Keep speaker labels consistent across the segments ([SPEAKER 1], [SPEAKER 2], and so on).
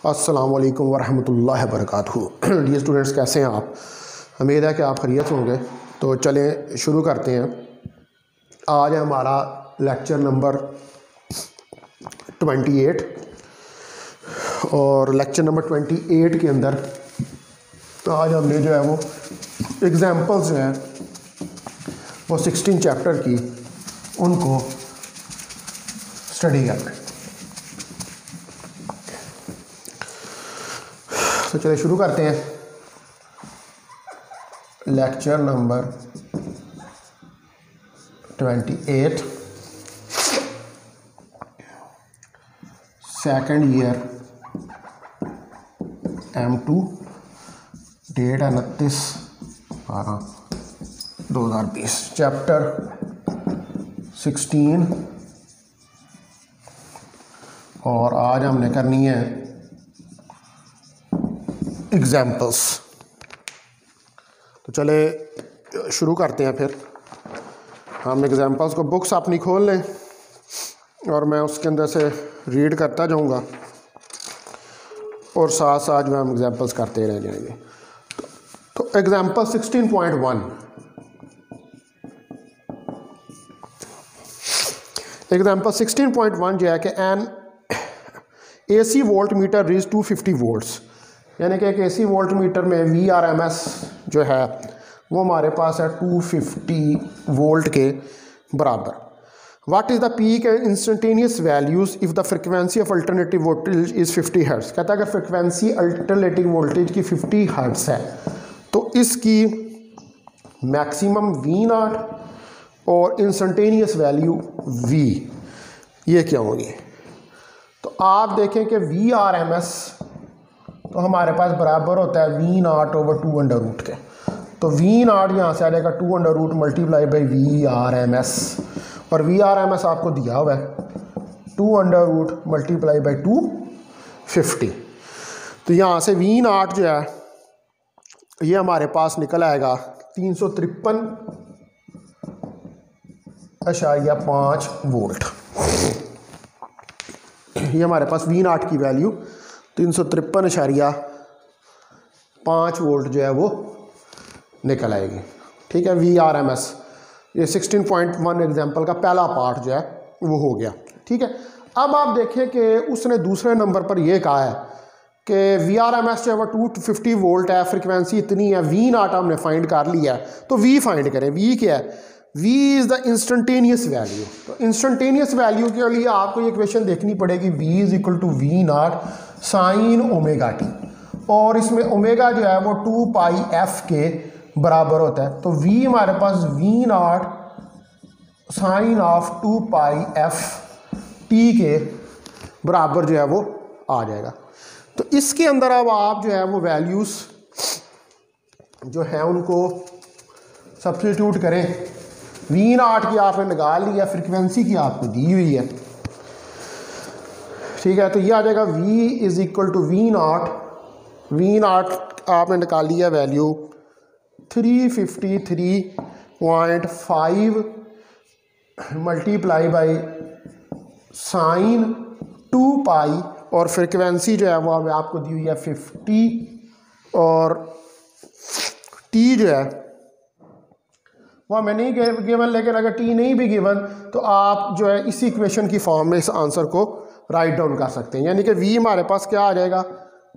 [SPEAKER 1] अस्सलाम वालेकुम वरहमतुल्लाहि वबरकातुहू। डियर स्टूडेंट्स, कैसे हैं आप? उम्मीद है कि आप खैरियत होंगे। तो चलें शुरू करते हैं। आज है हमारा लेक्चर नंबर 28 और लेक्चर नंबर 28 के अंदर आज हमने जो है वो एग्ज़ाम्पल्स जो हैं वो 16 चैप्टर की उनको स्टडी करना है। तो चलिए शुरू करते हैं। Lecture number 28, second year M2, date 29/12/2020, chapter 16 और आज हमने करनी है एग्जाम्पल्स। तो चले शुरू करते हैं। फिर हम एग्जाम्पल्स को बुक्स अपनी खोल लें और मैं उसके अंदर से रीड करता जाऊंगा और साथ साथ जो हम एग्जाम्पल्स करते रह जाएंगे। तो एग्जाम्पल 16.1, एग्जाम्पल 16.1 जो है कि an AC voltmeter reads 250 volts, यानी कि एक AC वोल्ट मीटर में VRMS जो है वो हमारे पास है 250 वोल्ट के बराबर। What is the peak and instantaneous values if the frequency of alternative voltage is 50 hertz. कहता है अगर फ्रिक्वेंसी अल्टरनेटिव वोल्टेज की 50 हर्ट्ज़ है तो इसकी मैक्सिमम V0 और इंस्टेंटेनियस वैल्यू V ये क्या होगी। तो आप देखें कि VRMS तो हमारे पास बराबर होता है V0/2 के। तो V0 यहाँ से आ जाएगा 2 मल्टीप्लाई बाई VRMS, और VRMS आपको दिया हुआ है 2 मल्टीप्लाई बाई 250। तो यहाँ से V0 जो है ये हमारे पास निकल आएगा 353.5 वोल्ट। ये हमारे पास V0 की वैल्यू 353.5 वोल्ट जो है वो निकल आएगी। ठीक है, VRMS ये 16.1 एग्जाम्पल का पहला पार्ट जो है वो हो गया। ठीक है, अब आप देखें कि उसने दूसरे नंबर पर यह कहा है कि VRMS जो है वो 250 वोल्ट है, फ्रिक्वेंसी इतनी है, V0 हमने फाइंड कर लिया है, तो V फाइंड करें। V क्या है? V is the instantaneous value. तो इंस्टेंटेनियस वैल्यू के लिए आपको ये इक्वेशन देखनी पड़ेगी, V is equal to V0 sine omega T, और इसमें ओमेगा जो है वो 2πf के बराबर होता है। तो V हमारे पास V0 sign of 2πf T के बराबर जो है वो आ जाएगा। तो इसके अंदर अब आप जो है वो वैल्यूज़ जो है उनको सब्स्टिट्यूट करें। V0 की आपने निकाल ली है, फ्रिक्वेंसी की आपको दी हुई है। ठीक है, तो ये आ जाएगा V is equal to V0 आपने निकाल लिया वैल्यू 353.5 मल्टीप्लाई बाई साइन 2π, और फ्रिक्वेंसी जो है वो आपको दी हुई है 50, और T जो है वो हमें नहीं गिवन, लेकिन अगर T नहीं भी गिवन तो आप जो है इसी इक्वेशन की फॉर्म में इस आंसर को राइट डाउन कर सकते हैं। यानी कि V हमारे पास क्या आ जाएगा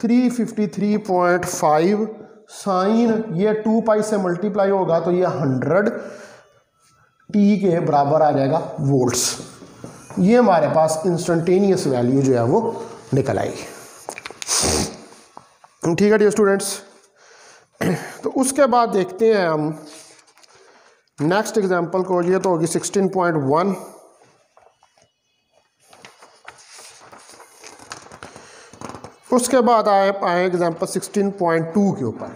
[SPEAKER 1] 353.5 साइन ये 2π से मल्टीप्लाई होगा तो ये 100 T के बराबर आ जाएगा वोल्ट्स। ये हमारे पास इंस्टेंटेनियस वैल्यू जो है वो निकल आएगी। ठीक है डियर स्टूडेंट्स, तो उसके बाद देखते हैं हम नेक्स्ट एग्जांपल को। ये तो होगी 16.1। उसके बाद आए एग्जांपल 16.2 के ऊपर।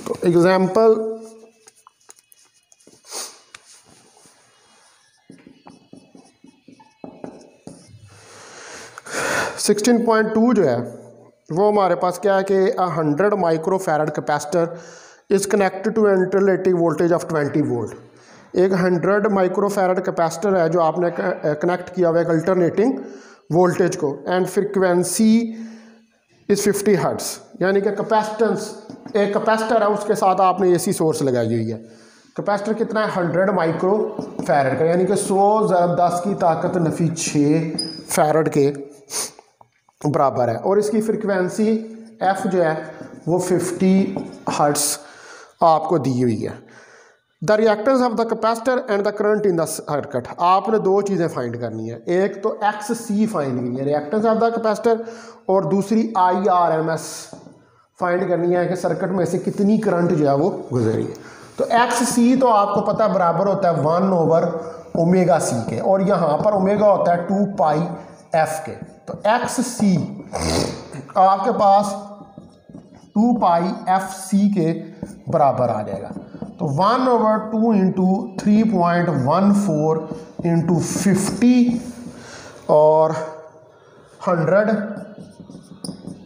[SPEAKER 1] तो एग्जांपल 16.2 जो है वो हमारे पास क्या है कि 100 micro farad capacitor is connected to alternating voltage of 20 volt. एक 100 माइक्रोफैरड कैपेसिटर है जो आपने कनेक्ट किया हुआ है एक अल्टरनेटिंग वोल्टेज को, एंड फ्रिक्वेंसी इज़ 50 हर्ट्ज़, यानी कि कैपेसिटेंस, एक कैपेसिटर है उसके साथ आपने एसी सोर्स लगाई हुई है। कैपेसिटर कितना है 100 माइक्रो फैरड का, यानी कि 100 × 10 की ताकत नफी 6 फैरड के बराबर है, और इसकी फ्रिक्वेंसी एफ जो है वो 50 हर्ट्ज़ आपको दी हुई है। The reactance of the capacitor and the current in the circuit, आपने दो चीज़ें फाइंड करनी है, एक तो एक्स सी फाइंड करनी है रिएक्टेंस ऑफ द कैपेसिटर, और दूसरी IRMS फाइंड करनी है कि सर्किट में से कितनी करंट जो है वो गुजरी है। तो एक्स सी तो आपको पता है बराबर होता है 1/ω/c के, और यहाँ पर ओमेगा होता है 2πf के। तो एक्स सी आपके पास 2πfc के बराबर आ जाएगा। तो 1/2 × 3.14 × 50 और 100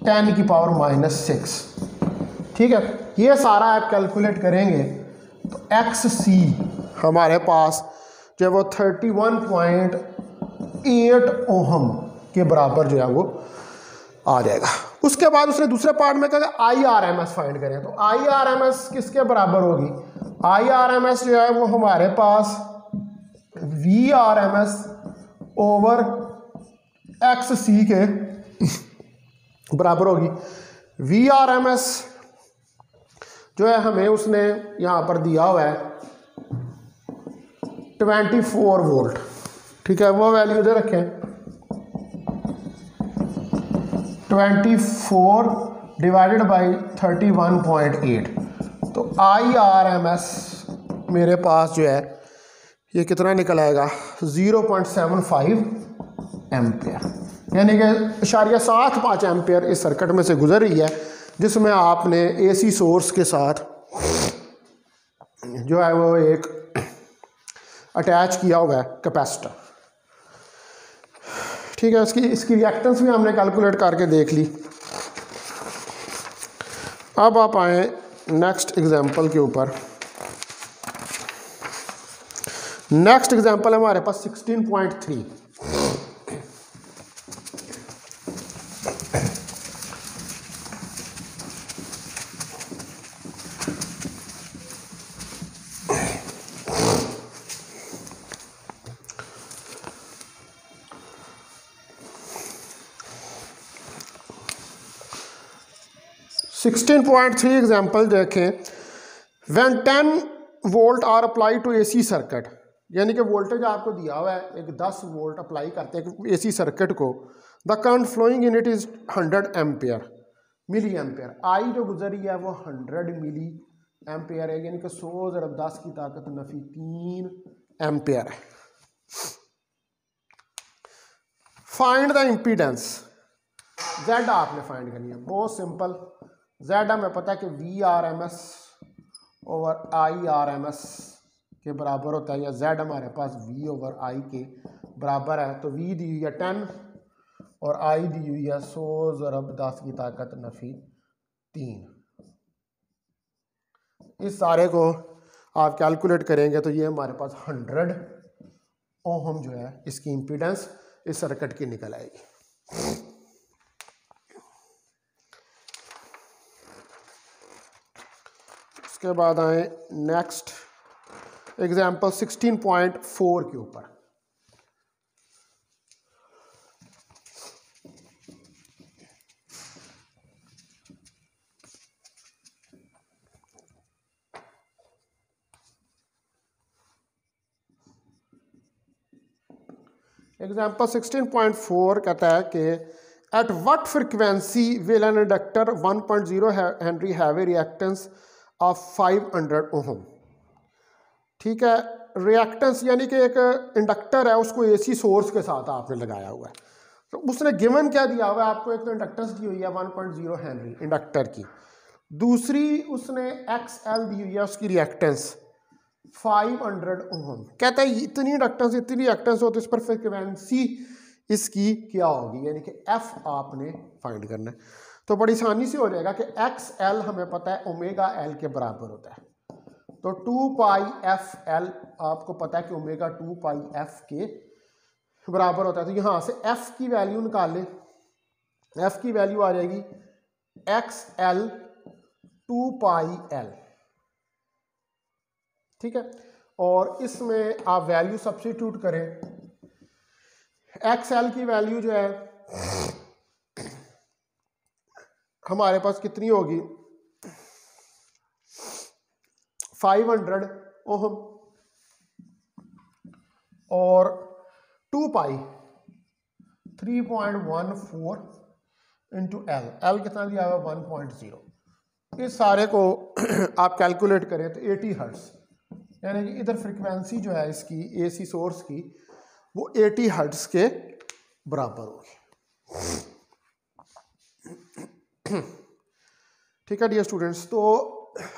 [SPEAKER 1] 10⁻⁻�6, ठीक है। ये सारा आप कैलकुलेट करेंगे तो एक्स सी हमारे पास जो वो 31.8 ओहम के बराबर जो है वो आ जाएगा। उसके बाद उसने दूसरे पार्ट में कहा IRMS फाइंड करें, तो IRMS किसके बराबर होगी? IRMS जो है वो हमारे पास VRMS/XC के बराबर होगी। VRMS जो है हमें उसने यहाँ पर दिया हुआ है 24 वोल्ट, ठीक है, वो वैल्यू दे रखें 24 डिवाइडेड बाई 31.8। तो IRMS मेरे पास जो है ये कितना निकल आएगा 0.75 एम्पियर, यानी कि 0.75 एम्पियर इस सर्किट में से गुजर रही है, जिसमें आपने AC सोर्स के साथ जो है वो एक अटैच किया हुआ है कैपेसिटर, ठीक है। इसकी रिएक्टेंस भी हमने कैलकुलेट करके देख ली। अब आप आए नेक्स्ट एग्जांपल के ऊपर। नेक्स्ट एग्जांपल है हमारे पास 16.3। एग्जाम्पल देखें। When 10 volt are apply to AC circuit, यानी कि वोल्टेज आपको दिया हुआ है एक 10 वोल्ट अप्लाई करते हैं AC सर्किट को। The current flowing in it is 100 ampere milliampere. I जो गुजरी है वो 100 मिली एम्पियर है, यानी कि 100 × 10 की ताकत नफी 3 एम्पियर है। फाइंड द इम्पीडेंस, Z आपने फाइंड करनी है, बहुत सिंपल। Z हमें पता है कि VRMS/IRMS के बराबर होता है, या Z हमारे पास V/I के बराबर है। तो V दी हुई है 10 और I दी हुई है 100 × 10 की ताकत नफी 3। इस सारे को आप कैलकुलेट करेंगे तो ये हमारे पास 100 ओहम जो है इसकी इम्पीडेंस इस सर्किट की निकल आएगी। उसके बाद आए नेक्स्ट एग्जाम्पल 16.4 के ऊपर। एग्जाम्पल 16.4 कहता है कि at what frequency will an inductor 1.0 Henry have a reactance of 500 ohm. ठीक है, रिएक्टेंस यानी कि एक इंडक्टर है उसको AC सोर्स के साथ आपने लगाया हुआ है। तो उसने गिवन क्या दिया हुआ है आपको? एक तो इंडक्टेंस दी हुई है 1.0 हेनरी इंडक्टर की, दूसरी उसने XL दी हुई है उसकी रिएक्टेंस 500 ओहम। कहता है इतनी इंडक्टेंस इतनी रिएक्टेंस हो तो इस पर फ्रिक्वेंसी इसकी क्या होगी, यानी कि F आपने फाइंड करना है। तो बड़ी आसानी से हो जाएगा कि एक्स एल हमें पता है ओमेगा एल के बराबर होता है, तो 2 पाई एफ एल आपको पता है कि ओमेगा 2 पाई एफ के बराबर होता है। तो यहाँ से एफ की वैल्यू निकाल लें, एफ की वैल्यू आ जाएगी एक्स एल 2 पाई एल, ठीक है। और इसमें आप वैल्यू सब्स्टिट्यूट करें, एक्स एल की वैल्यू जो है हमारे पास कितनी होगी 500 ओहम, और 2 पाई 3.14 इंटू एल, एल कितना दिया हुआ 1.0। इस सारे को आप कैलकुलेट करें तो 80 हर्ट्ज, यानी कि इधर फ्रीक्वेंसी जो है इसकी एसी सोर्स की वो 80 हर्ट्ज के बराबर होगी। ठीक है डियर स्टूडेंट्स, तो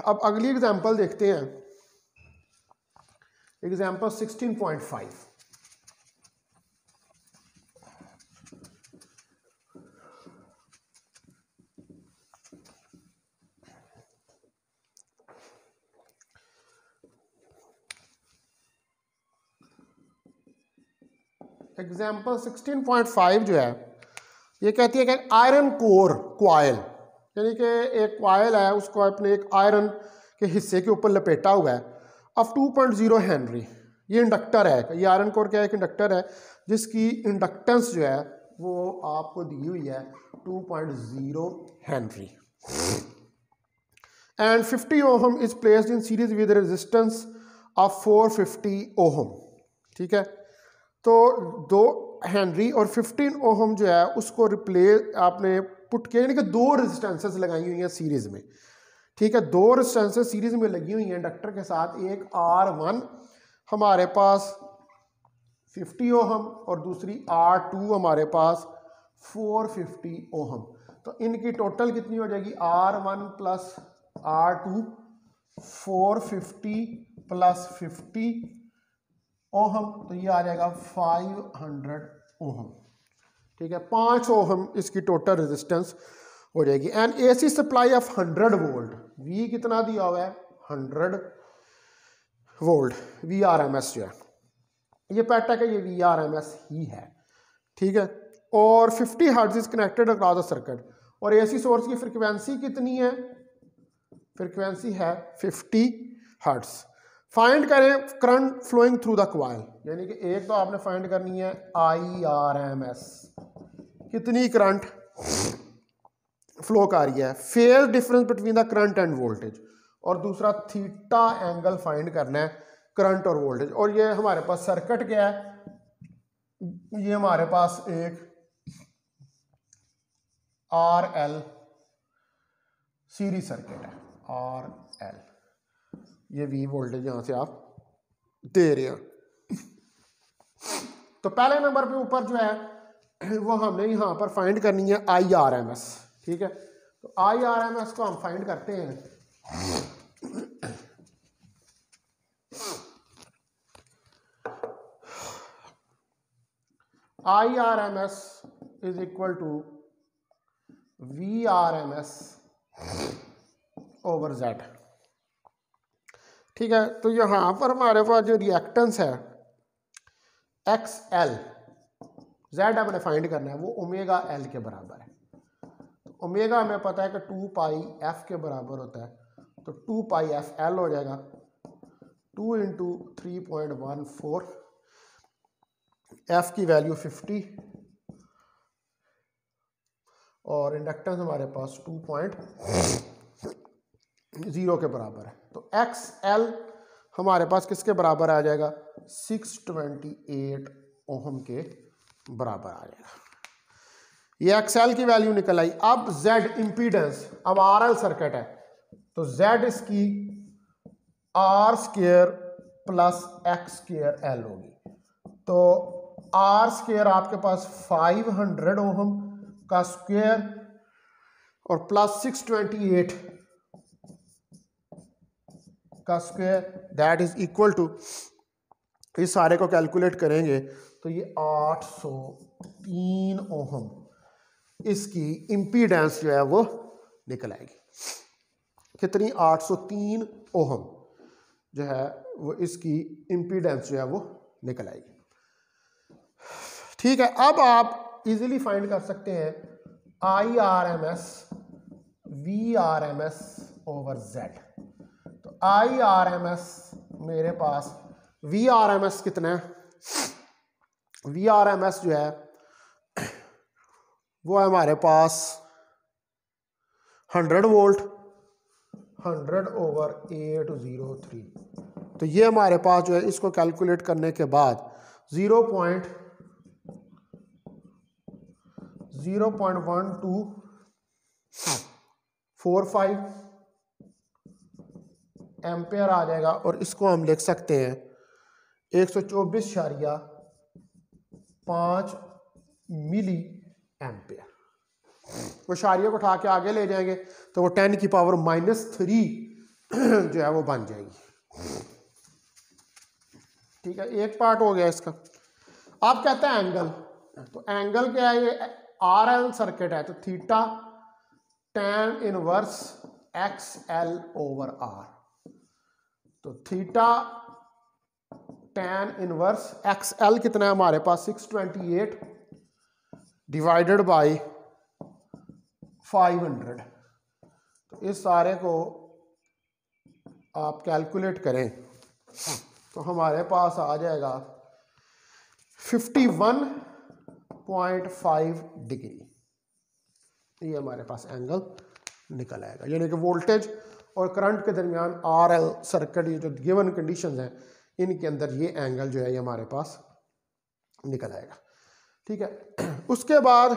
[SPEAKER 1] अब अगली एग्जांपल देखते हैं, एग्जांपल 16.5। एग्जाम्पल 16.5 जो है ये कहती है कि आयरन कोर क्वाइल, यानी कि एक क्वाइल है उसको अपने एक आयरन के हिस्से के ऊपर लपेटा हुआ है, अब 2.0 हेनरी, ये इंडक्टर है, ये आयरन कोर क्या है, एक इंडक्टर है जिसकी इंडक्टेंस जो है वो आपको दी हुई है 2.0 Henry, and 50 ohm is placed in series with resistance of 450 ohm, ठीक है। तो 2 हेनरी और 15 ओहम जो है उसको रिप्लेस आपने पुट किया, यानी कि 2 रेजिस्टेंसेस लगाई हुई हैं सीरीज में, ठीक है। 2 रेजिस्टेंसेस सीरीज में लगी हुई हैं इंडक्टर के साथ, एक R1 हमारे पास 50 ओहम और दूसरी R2 हमारे पास 450 ओहम, तो इनकी टोटल कितनी हो जाएगी R1 plus R2 450 plus 50 ohm, तो ये आ जाएगा 500 ओहम, ठीक है। 5 ओहम इसकी टोटल रेजिस्टेंस हो जाएगी, and AC supply of 100 volt, V कितना दिया हुआ है 100 volt, V R M S जो है ये पेट है कि ये वी आर एम एस ही है, ठीक है। और 50 hertz is connected across the circuit, और एसी सोर्स की फ्रिक्वेंसी कितनी है, फ्रिक्वेंसी है 50 हर्ट्ज। फाइंड करें current flowing through the coil, यानी कि एक तो आपने फाइंड करनी है IRMS, कितनी करंट फ्लो कर रही है, phase difference between the current end voltage, और दूसरा थीटा एंगल फाइंड करना है करंट और वोल्टेज। और ये हमारे पास सर्किट क्या है, ये हमारे पास एक RL सीरीज सर्किट है, RL, ये V वोल्टेज यहां से आप दे रहे हैं। तो पहले नंबर पे ऊपर जो है वो हमने यहां पर फाइंड करनी है IRMS, ठीक है। तो IRMS को हम फाइंड करते हैं, IRMS is equal to VRMS over Z, ठीक है। तो यहां पर हमारे पास जो रिएक्टेंस है XL, Z हमने फाइंड करना है, वो ओमेगा L के बराबर है। ओमेगा हमें पता है कि 2 पाई F के बराबर होता है, तो 2 पाई एफ एल हो जाएगा 2 इंटू 3.14, F की वैल्यू 50 और इंडक्टेंस हमारे पास 2.0 के बराबर है। तो XL हमारे पास किसके बराबर आ जाएगा 628 ओहम के बराबर आ जाएगा। ये XL की वैल्यू निकल आई। अब Z इंपीडेंस, अब RL सर्किट है तो Z इसकी R square plus X square L होगी। तो R स्क्वायर आपके पास 500 ओहम का स्क्वायर और प्लस 628 का square, that is equal to, इस सारे को कैलकुलेट करेंगे तो ये 803 ओहम इसकी इम्पीडेंस जो है वो निकल आएगी। कितनी? 803 ओहम जो है वो इसकी इम्पीडेंस जो है वो निकल आएगी। ठीक है, अब आप इजीली फाइंड कर सकते हैं IRMS VRMS ओवर Z। तो IRMS मेरे पास VRMS कितना है? VRMS जो है वो है हमारे पास 100 वोल्ट, 100 ओवर 803। तो ये हमारे पास जो है इसको कैलकुलेट करने के बाद 0.1245 एम्पेयर आ जाएगा, और इसको हम लिख सकते हैं 124.5 मिली एम्पेयर। वो शारियों को उठा के आगे ले जाएंगे तो वो 10 की पावर -3 जो है वो बन जाएगी। ठीक है, एक पार्ट हो गया इसका। अब कहता है एंगल। तो एंगल क्या है? ये RL सर्किट है, तो theta tan inverse XL over R। तो थीटा tan इनवर्स XL कितना है हमारे पास? 628 डिवाइडेड बाय 500। तो इस सारे को आप कैलकुलेट करें तो हमारे पास आ जाएगा 51.5 डिग्री। ये हमारे पास एंगल निकल आएगा। यानी कि वोल्टेज और करंट के दरमियान RL सर्किट, ये जो गिवन कंडीशंस हैं, इनके अंदर ये एंगल जो है ये हमारे पास निकल आएगा। ठीक है, उसके बाद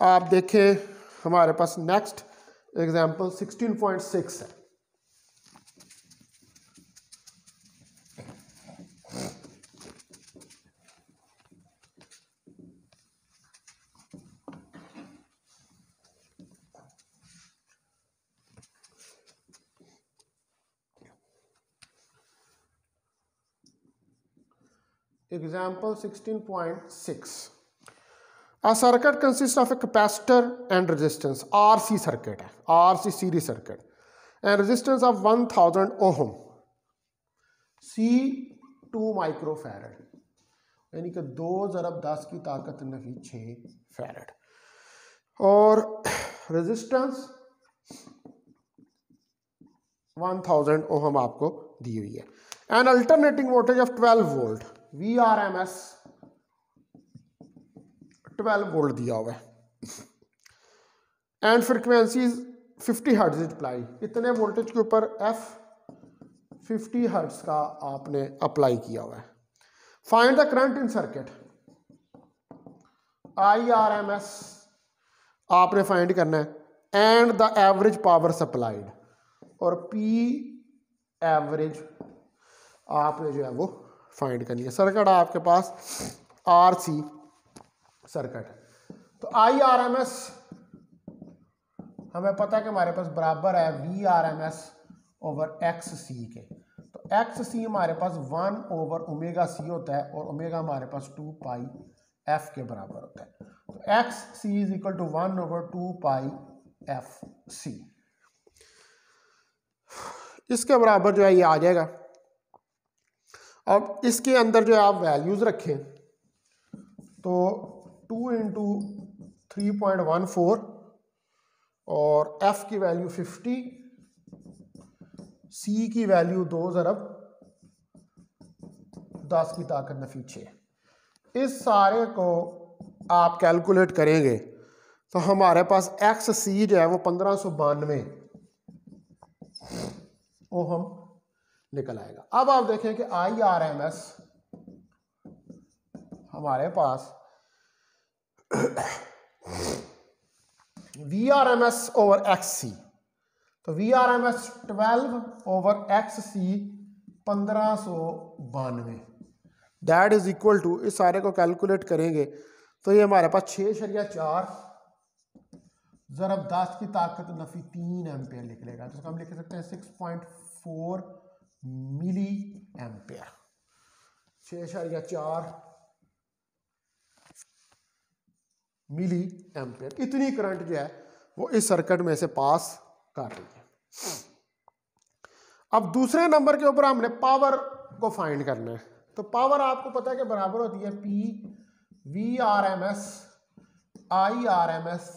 [SPEAKER 1] आप देखें हमारे पास नेक्स्ट एग्जांपल 16.6 है। Example 16.6. A circuit consists of a capacitor and resistance, RC circuit है, RC series circuit, and resistance of 1000 ohm, C2 microfarad, यानी कि 2 ज़रब 10 की ताकत नफी 6 फैरड, और रेजिस्टेंस 1000 ओहम आपको दी हुई है। And alternating voltage of 12 volt, VRMS 12 volt दिया हुआ है, एंड फ्रिक्वेंसी 50 हर्ट्ज अप्लाई। इतने वोल्टेज के ऊपर F 50 हर्ट्ज का आपने अप्लाई किया हुआ है। Find the current in circuit. IRMS आपने फाइंड करना है, and the average power supplied, और P एवरेज आपने जो है वो फाइंड करनी है। सर्किट आपके पास RC सर्किट है। तो IRMS हमें पता है कि हमारे पास बराबर है VRMS ओवर XC के। तो XC हमारे पास 1 ओवर ओमेगा C होता है, और ओमेगा हमारे पास 2 पाई F के बराबर होता है। तो XC is equal to 1 over 2 pi FC। इसके बराबर जो है ये आ जाएगा। अब इसके अंदर जो है आप वैल्यूज रखें तो 2 इंटू 3.14, और F की वैल्यू 50, C की वैल्यू 2 ज़रब 10 की ताकत नफी 6। इस सारे को आप कैलकुलेट करेंगे तो हमारे पास XC जो है वो 1592 ओहम निकल आएगा। अब आप देखें कि IRMS हमारे पास VRMS ओवर XC, तो VRMS 12 over XC 1592, that is equal to, इस सारे को कैलकुलेट करेंगे तो ये हमारे पास 6.4 ज़रब 10 की ताकत नफी 3 एम्पेयर निकलेगा। तो हम लिख सकते हैं 6.4 मिली एम्पेयर। 6.4 मिली एम्पेयर, इतनी करंट जो है वो इस सर्किट में से पास कर रही है। अब दूसरे नंबर के ऊपर हमने पावर को फाइंड करना है। तो पावर आपको पता है कि बराबर होती है P VRMS IRMS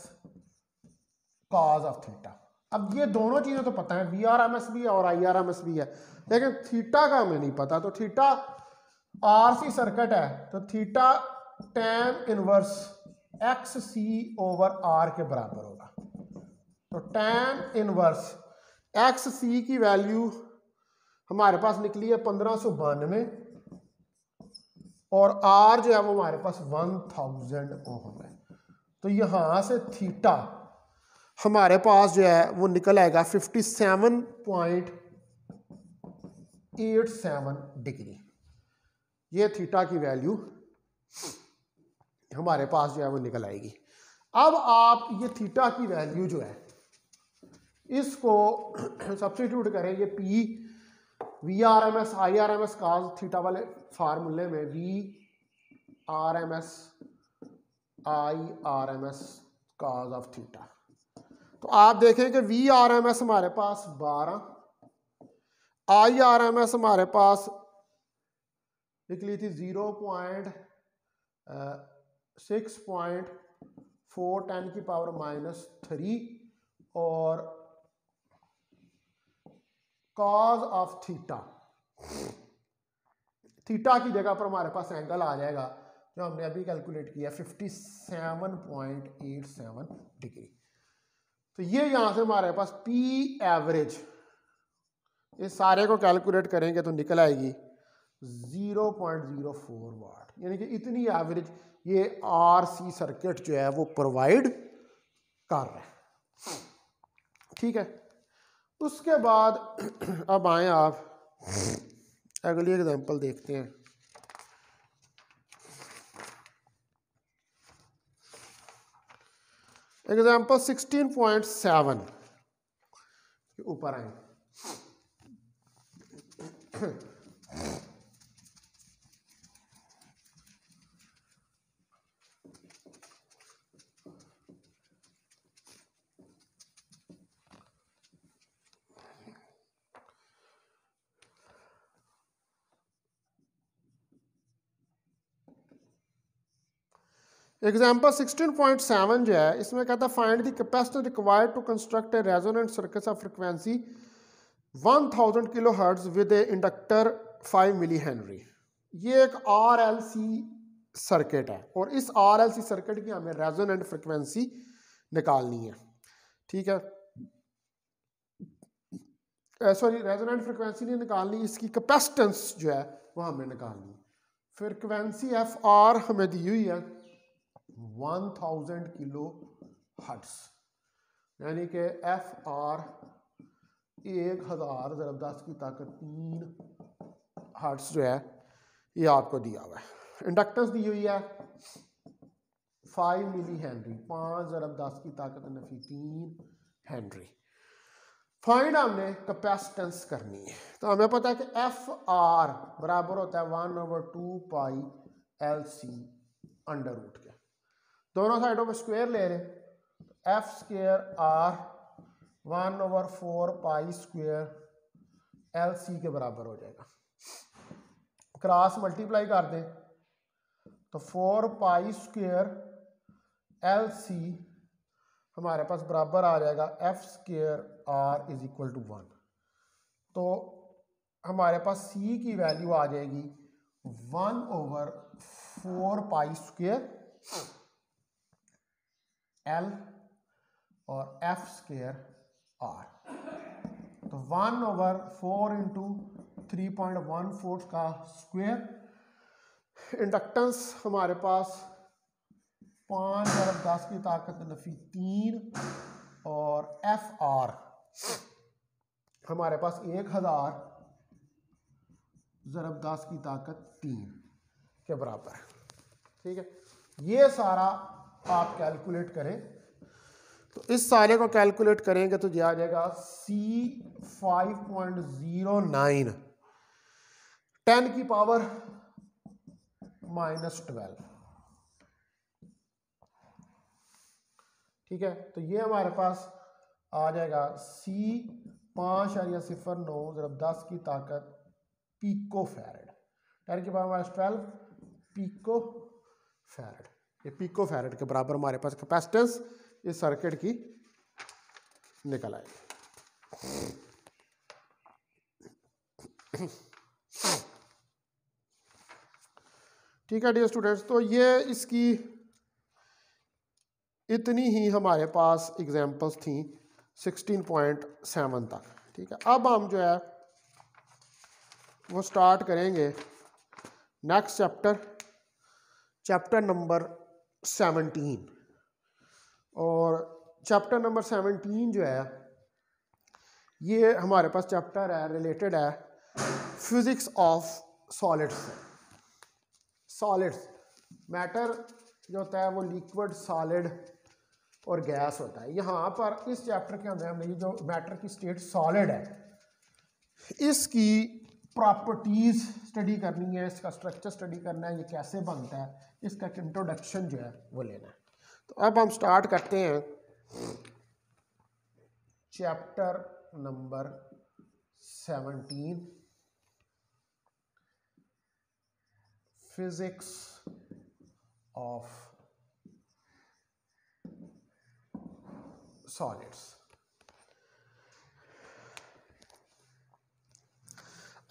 [SPEAKER 1] cos of theta. अब ये दोनों चीजें तो पता है, VRMS भी है और IRMS भी है, लेकिन थीटा का हमें नहीं पता। तो थीटा RC सर्किट है तो theta tan inverse XC over R के बराबर होगा। तो tan इनवर्स XC की वैल्यू हमारे पास निकली है 1592 और R जो है वो हमारे पास 1000 ओम है। तो यहां से थीटा हमारे पास जो है वो निकल आएगा 57.87 डिग्री। ये थीटा की वैल्यू हमारे पास जो है वो निकल आएगी। अब आप ये थीटा की वैल्यू जो है इसको सब्स्टिट्यूट करें, ये P VRMS IRMS cos theta वाले फार्मूले में VRMS IRMS cos of theta. तो आप देखें कि VRMS हमारे पास 12, IRMS हमारे पास निकली थी 0.6.4 10 की पावर -3 और cos ऑफ थीटा, थीटा की जगह पर हमारे पास एंगल आ जाएगा जो हमने अभी कैलकुलेट किया 57.87 डिग्री। तो ये यहां से हमारे पास P एवरेज, इस सारे को कैलकुलेट करेंगे तो निकल आएगी 0.04 वाट, यानी कि इतनी एवरेज ये RC सर्किट जो है वो प्रोवाइड कर रहा है। ठीक है, उसके बाद अब आए आप अगली एग्जांपल देखते हैं। एग्जांपल 16.7 के ऊपर आए। एग्जाम्पल 16.7 जो है इसमें कहता है find the capacity required to construct a resonant circuit of frequency 1000 kilo hertz with a inductor 5 milli henry. ये एक RLC सर्किट है और इस RLC सर्किट की हमें रेजोनेंट फ्रिक्वेंसी निकालनी है। ठीक है, सॉरी रेजोनेंट फ्रिक्वेंसी नहीं निकालनी, इसकी कैपेसिटेंस जो है वो हमें निकालनी है। फ्रिक्वेंसी FR हमें दी हुई है 1000 किलो हर्ट्ज, यानी कि FR 1000 ज़रब 10 की ताकत 3 हर्ट्ज जो है ये आपको दिया हुआ है। इंडक्टेंस दी हुई है 5 मिली हेनरी, 5 ज़रब 10 की ताकत नफी 3 हेनरी। फाइंड हमने कैपेसिटेंस करनी है। तो हमें पता है कि FR बराबर होता है 1/2 पाई LC अंडर रूट के, दोनों साइडों पे स्क्वायर ले रहे, F square R 1/4 pi square LC के बराबर हो जाएगा। क्रॉस मल्टीप्लाई कर दें तो 4 पाई स्क्वायर LC हमारे पास बराबर आ जाएगा F square R is equal to 1। तो हमारे पास C की वैल्यू आ जाएगी 1/4 पाई स्क्वायर L और F स्क्वायर R। तो 1/4 इंटू 3.14 का स्क्वायर। इंडक्टेंस हमारे पास 5 ज़रब 10 की ताकत नफी 3 और FR हमारे पास 1000 ज़रब 10 की ताकत 3 के बराबर है। ठीक है, ये सारा आप कैलकुलेट करें तो इस सारे को कैलकुलेट करेंगे तो आ जाएगा C 5.09 10 की पावर -12 ठीक है, तो ये हमारे पास आ जाएगा C 5.09 × 10 की ताकत पिको फैरड। 10 की पावर -12 पिको फैरड। ये पिको फैरड के बराबर हमारे पास कैपेसिटेंस इस सर्किट की निकल आएगी। ठीक है डियर स्टूडेंट्स, तो ये इसकी इतनी ही हमारे पास एग्जांपल्स थी 16.7 तक। ठीक है, अब हम जो है वो स्टार्ट करेंगे नेक्स्ट चैप्टर नंबर 17। और चैप्टर नंबर 17 जो है ये हमारे पास चैप्टर है, रिलेटेड है फिजिक्स ऑफ सॉलिड्स। मैटर जो होता है वो लिक्विड, सॉलिड और गैस होता है। यहाँ पर इस चैप्टर के अंदर हमने ये जो मैटर की स्टेट सॉलिड है इसकी प्रॉपर्टीज स्टडी करनी है, इसका स्ट्रक्चर स्टडी करना है, ये कैसे बनता है, इसका एक इंट्रोडक्शन जो है वो लेना है। तो अब हम स्टार्ट करते हैं chapter number 17 physics of solids.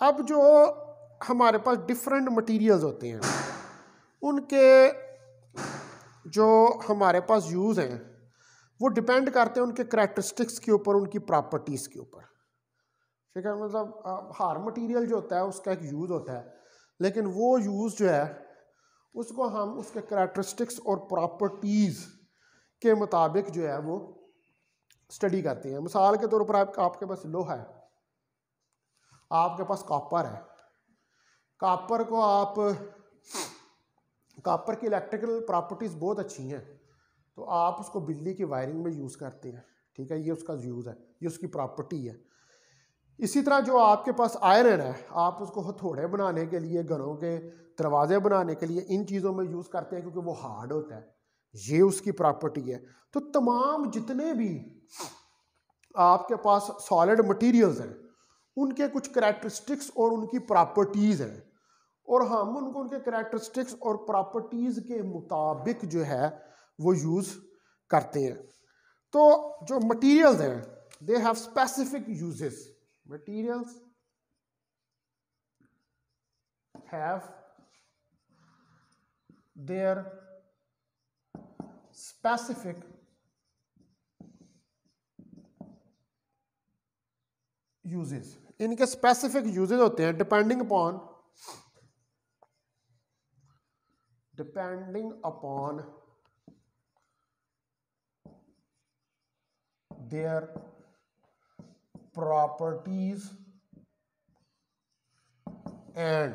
[SPEAKER 1] अब जो हमारे पास डिफरेंट मटेरियल्स होते हैं उनके जो हमारे पास यूज़ हैं वो डिपेंड करते हैं उनके करैक्टरिस्टिक्स के ऊपर, उनकी प्रॉपर्टीज़ के ऊपर। ठीक है, मतलब हर मटेरियल जो होता है उसका एक यूज़ होता है, लेकिन वो यूज़ जो है उसको हम उसके करैक्टरिस्टिक्स और प्रॉपर्टीज़ के मुताबिक जो है वो स्टडी करते हैं। मिसाल के तौर पर आपके पास लोहा है, आपके पास कॉपर है। कॉपर को आप कॉपर की इलेक्ट्रिकल प्रॉपर्टीज़ बहुत अच्छी हैं, तो आप उसको बिजली की वायरिंग में यूज़ करते हैं। ठीक है, ये उसका यूज़ है, ये उसकी प्रॉपर्टी है। इसी तरह जो आपके पास आयरन है, आप उसको हथौड़े बनाने के लिए, घरों के दरवाजे बनाने के लिए इन चीज़ों में यूज़ करते हैं क्योंकि वो हार्ड होता है, ये उसकी प्रॉपर्टी है। तो तमाम जितने भी आपके पास सॉलिड मटेरियल्स हैं उनके कुछ करैक्टरिस्टिक्स और उनकी प्रॉपर्टीज़ हैं, और हम उनको उनके करैक्टरिस्टिक्स और प्रॉपर्टीज़ के मुताबिक जो है वो यूज़ करते हैं। तो जो मटेरियल्स हैं they have specific uses. Materials have their specific uses. इनके स्पेसिफिक यूजेस होते हैं depending upon their properties and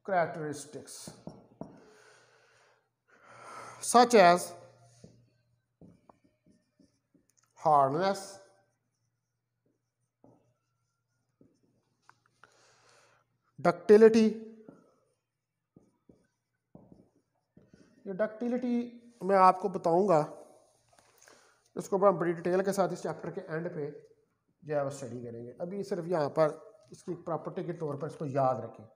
[SPEAKER 1] characteristics such as hardness, ductility। ये डक्टिलिटी मैं आपको बताऊंगा, इसको बड़ी डिटेल के साथ इस चैप्टर के एंड पे जो है वो स्टडी करेंगे। अभी सिर्फ यहाँ पर इसकी प्रॉपर्टी के तौर पर इसको याद रखें।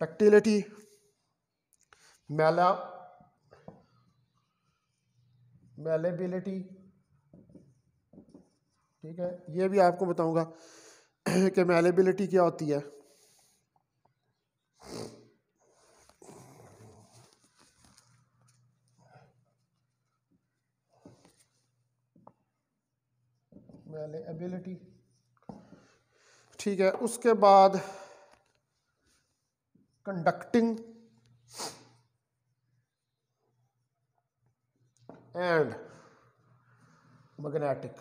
[SPEAKER 1] डक्टिलिटी, मैलेबिलिटी, ठीक है, ये भी आपको बताऊंगा कि मैलेबिलिटी क्या होती है। मैलेबिलिटी, ठीक है। उसके बाद कंडक्टिंग एंड मैग्नेटिक,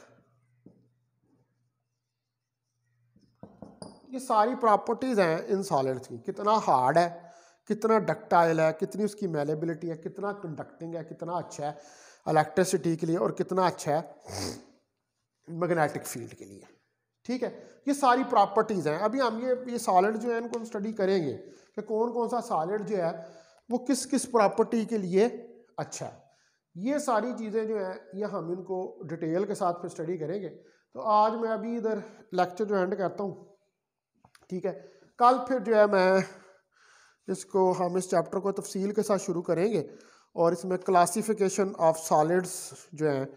[SPEAKER 1] ये सारी प्रॉपर्टीज़ हैं इन सॉलिड्स की। कितना हार्ड है, कितना डक्टाइल है, कितनी उसकी मैलेबिलिटी है, कितना कंडक्टिंग है, कितना अच्छा है इलेक्ट्रिसिटी के लिए और कितना अच्छा है मैग्नेटिक फील्ड के लिए। ठीक है, ये सारी प्रॉपर्टीज़ हैं। अभी हम ये सॉलिड जो है इनको स्टडी करेंगे कि कौन कौन सा सॉलिड जो है वो किस किस प्रॉपर्टी के लिए अच्छा है। ये सारी चीज़ें जो हैं ये हम इनको डिटेल के साथ फिर स्टडी करेंगे। तो आज मैं अभी इधर लेक्चर जो एंड करता हूँ, ठीक है। कल फिर जो है मैं इसको हम इस चैप्टर को तफसील के साथ शुरू करेंगे और इसमें क्लासिफिकेशन ऑफ सॉलिड्स जो हैं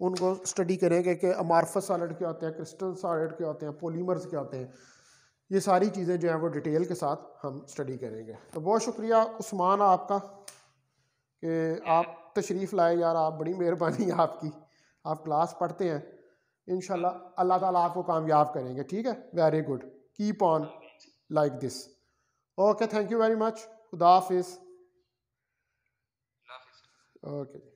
[SPEAKER 1] उनको स्टडी करेंगे कि अमार्फस सॉलिड क्या होते हैं, क्रिस्टल सॉलिड क्या होते हैं, पॉलीमर्स क्या होते हैं। ये सारी चीज़ें जो हैं वो डिटेल के साथ हम स्टडी करेंगे। तो बहुत शुक्रिया उस्मान आपका कि आप तशरीफ़ लाए यार, आप बड़ी मेहरबानी है आपकी, आप क्लास पढ़ते हैं। इंशाल्लाह अल्लाह ताला आपको कामयाब करेंगे, ठीक है। Very good, keep on like this. Okay, thank you very much. खुदा हाफिज़। ओके।